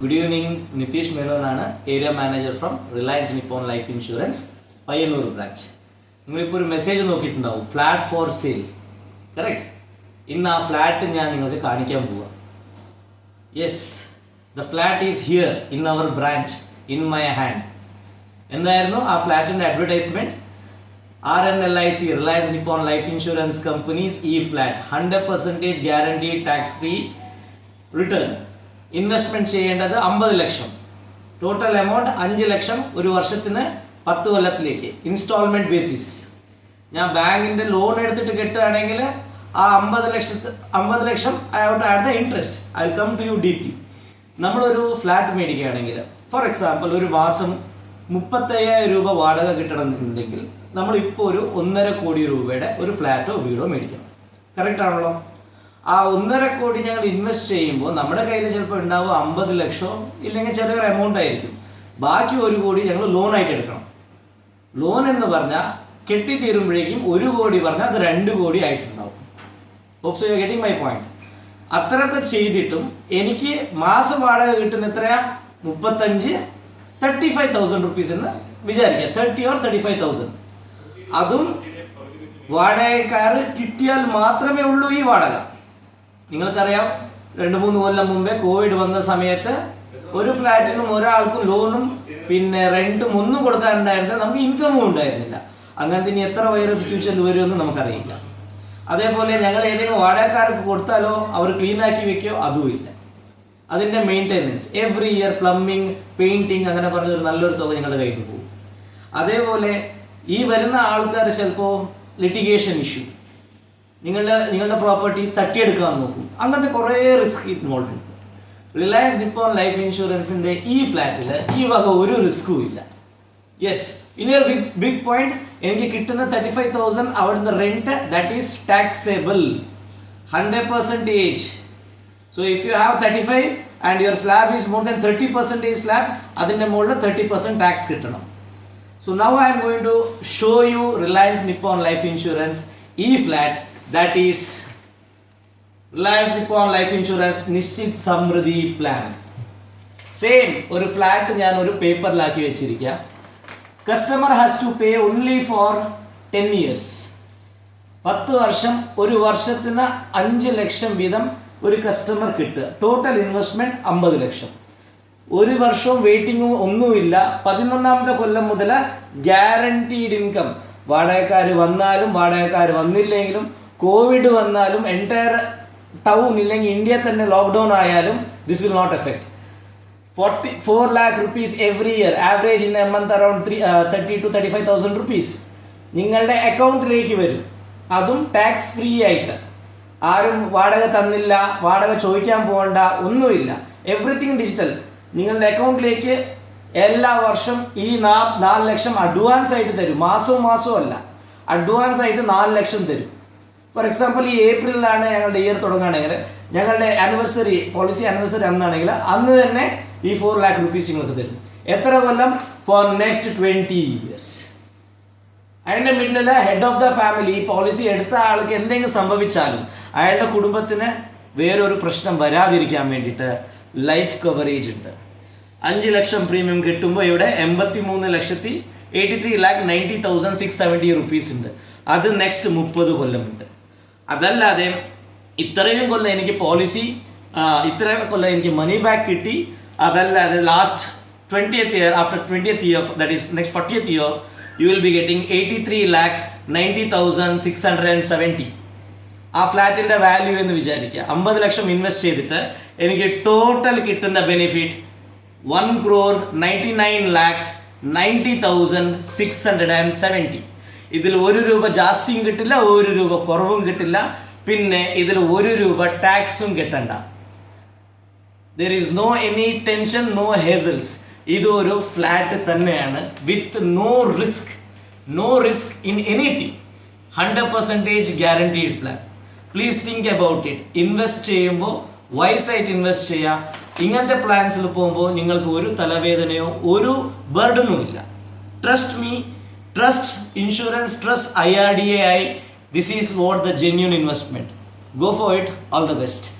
Good evening, Nitish Menonana, Area Manager from Reliance Nippon Life Insurance, Payanur branch. You will message on flat for sale. Correct? In our flat, yes, the flat is here in our branch, in my hand. And there no our flat in advertisement. RNLIC, Reliance Nippon Life Insurance Company's E-flat, 100% guaranteed tax-free return. Investment ചെയ്യേണ്ടത് 50 ലക്ഷം, total amount 5 ലക്ഷം, ഒരു വർഷത്തിന് 10 കൊല്ലത്തിലേക്ക് instalment basis. ഞാൻ ബാങ്കിൻ്റെ loan എടുത്തിട്ട് കെട്ടുകയാണെങ്കിൽ ആ 50 ലക്ഷം I have to add the interest. I will come to you deeply. നമ്മളൊരു ഫ്ലാറ്റ് മേടിക്കുകയാണെങ്കിൽ ഫോർ എക്സാമ്പിൾ ഒരു മാസം 35,000 രൂപ വാടക കിട്ടണമെന്നുണ്ടെങ്കിൽ നമ്മളിപ്പോൾ ഒരു 1.5 കോടി രൂപയുടെ ഒരു ഫ്ലാറ്റോ വീടോ മേടിക്കണം. കറക്റ്റ് ആണല്ലോ? ആ 1.5 കോടി ഞങ്ങൾ ഇൻവെസ്റ്റ് ചെയ്യുമ്പോൾ നമ്മുടെ കയ്യിൽ ചിലപ്പോൾ ഉണ്ടാവുക 50 ലക്ഷമോ ഇല്ലെങ്കിൽ ചെറിയൊരു എമൗണ്ട് ആയിരിക്കും. ബാക്കി 1 കോടി ഞങ്ങൾ ലോണായിട്ട് എടുക്കണം. ലോൺ എന്ന് പറഞ്ഞാൽ കെട്ടിത്തീരുമ്പോഴേക്കും 1 കോടി പറഞ്ഞാൽ അത് 2 കോടി ആയിട്ടുണ്ടാവും. Hopes you are getting my point. അത്രയൊക്കെ ചെയ്തിട്ടും എനിക്ക് മാസ വാടക കിട്ടുന്ന എത്രയാ? 35,000 റുപ്പീസ് എന്ന് വിചാരിക്കുക. 30 or 35,000. അതും വാടകക്കാർ കിട്ടിയാൽ മാത്രമേ ഉള്ളൂ ഈ വാടക. നിങ്ങൾക്കറിയാം, 2-3 കൊല്ലം മുമ്പേ കോവിഡ് വന്ന സമയത്ത് ഒരു ഫ്ലാറ്റിനും ഒരാൾക്കും ലോണും പിന്നെ റെൻറ്റും ഒന്നും കൊടുക്കാനുണ്ടായിരുന്നില്ല, നമുക്ക് ഇൻകമും ഉണ്ടായിരുന്നില്ല. അങ്ങനത്തെ ഇനി എത്ര വൈറസ് ഫ്യൂച്ചറിൽ വരുമെന്ന് നമുക്കറിയില്ല. അതേപോലെ ഞങ്ങൾ ഏതെങ്കിലും വാടകക്കാർക്ക് കൊടുത്താലോ അവർ ക്ലീനാക്കി വെക്കുകയോ അതുമില്ല. അതിൻ്റെ maintenance every year, plumbing, painting, അങ്ങനെ പറഞ്ഞൊരു നല്ലൊരു തുക നിങ്ങളുടെ കയ്യിൽ പോകും. അതേപോലെ ഈ വരുന്ന ആൾക്കാർ ചിലപ്പോൾ ലിറ്റിഗേഷൻ ഇഷ്യൂ, നിങ്ങളുടെ പ്രോപ്പർട്ടി തട്ടിയെടുക്കാൻ നോക്കും. അങ്ങനത്തെ കുറേ റിസ്ക് ഇൻവോൾവ് ഉണ്ട്. റിലയൻസ് നിപ്പോൺ ലൈഫ് ഇൻഷുറൻസിൻ്റെ ഈ ഫ്ലാറ്റിൽ ഈ വക ഒരു റിസ്ക്കും ഇല്ല. യെസ്, ഇനിയൊരു ബിഗ് പോയിന്റ്, എനിക്ക് കിട്ടുന്ന 35,000 അവിടുന്ന് rent that is taxable 100%. So if you have 35 and your slab is more than 30% slab, അതിൻ്റെ മുകളിൽ 30% ടാക്സ് കിട്ടണം. So now I am going to show you Reliance Nippon Life Insurance E-flat, that is Reliance Nippon Life Insurance Nishchit Samruddhi Plan. Same ഒരു flat ഞാൻ ഒരു പേപ്പറിലാക്കി വെച്ചിരിക്കുക. Customer has to pay only for 10 years. 10 വർഷം, ഒരു വർഷത്തിന് 5 ലക്ഷം വീതം ഒരു കസ്റ്റമർ കിട്ടുക. ടോട്ടൽ ഇൻവെസ്റ്റ്മെൻറ്റ് 50 ലക്ഷം. ഒരു വർഷവും വെയിറ്റിങ്ങും ഒന്നുമില്ല. 11ാമത്തെ കൊല്ലം മുതൽ ഗ്യാരണ്ടീഡ് ഇൻകം. വാടകക്കാർ വന്നാലും വാടകക്കാർ വന്നില്ലെങ്കിലും, കോവിഡ് വന്നാലും, എൻറ്റയർ ടൗൺ ഇല്ലെങ്കിൽ ഇന്ത്യ തന്നെ ലോക്ക്ഡൗൺ ആയാലും this will not effect. 4 lakh rupees every year, average in a month around 30,000 to 35,000 rupees നിങ്ങളുടെ അക്കൗണ്ടിലേക്ക് വരും. അതും ടാക്സ് ഫ്രീ ആയിട്ട്. ആരും വാടക തന്നില്ല, വാടക ചോദിക്കാൻ പോകണ്ട, ഒന്നുമില്ല. Everything digital. നിങ്ങളുടെ അക്കൗണ്ടിലേക്ക് എല്ലാ വർഷം ഈ 4 ലക്ഷം അഡ്വാൻസ് ആയിട്ട് തരും. മാസവും അല്ല, അഡ്വാൻസ് ആയിട്ട് 4 ലക്ഷം തരും. ഫോർ എക്സാമ്പിൾ ഈ ഏപ്രിലാണ് ഞങ്ങളുടെ ഇയർ തുടങ്ങുകയാണെങ്കിൽ, ഞങ്ങളുടെ ആനിവേഴ്സറി, പോളിസി ആനിവേഴ്സറി അന്നാണെങ്കിൽ അന്ന് തന്നെ ഈ 4 lakh റുപ്പീസ് നിങ്ങൾക്ക് തരും. എത്ര കൊല്ലം? For next 20 years. അതിൻ്റെ middle head of the family, ഈ പോളിസി എടുത്ത ആൾക്ക് എന്തെങ്കിലും സംഭവിച്ചാലും അയാളുടെ കുടുംബത്തിന് വേറൊരു പ്രശ്നം വരാതിരിക്കാൻ വേണ്ടിയിട്ട് ലൈഫ് കവറേജ് ഉണ്ട്. 5 ലക്ഷം പ്രീമിയം കിട്ടുമ്പോൾ ഇവിടെ 83,83,90,670 റുപ്പീസ് ഉണ്ട്. അത് നെക്സ്റ്റ് 30 കൊല്ലമുണ്ട്. അതല്ലാതെ ഇത്രയും കൊല്ലം എനിക്ക് പോളിസി, ഇത്രയും കൊല്ലം എനിക്ക് മണി ബാക്ക് കിട്ടി, അതല്ലാതെ last 20th year, after 20th year, that is next 40th year, you will be getting 83,90,670. ആ ഫ്ലാറ്റിൻ്റെ വാല്യൂ എന്ന് വിചാരിക്കുക. 50 ലക്ഷം ഇൻവെസ്റ്റ് ചെയ്തിട്ട് എനിക്ക് ടോട്ടൽ കിട്ടുന്ന ബെനിഫിറ്റ് 1,99,90,670. ഇതിൽ 1 രൂപ ജാസ്തിയും കിട്ടില്ല, 1 രൂപ കുറവും കിട്ടില്ല, പിന്നെ ഇതിൽ 1 രൂപ ടാക്സും കിട്ടണ്ട. There is no any tension, no hassles. ഇതൊരു ഫ്ലാറ്റ് തന്നെയാണ് with no risk in anything. 100% guaranteed plan. Please think about it. Invest ചെയ്യുമ്പോൾ വൈസായിട്ട് ഇൻവെസ്റ്റ് ചെയ്യുക. ഇങ്ങനത്തെ പ്ലാൻസിൽ പോകുമ്പോൾ നിങ്ങൾക്ക് ഒരു തലവേദനയോ ഒരു ബർഡനും ഇല്ല. Trust me, trust insurance, trust IRDAI. This is what the genuine investment. Go for it. All the best.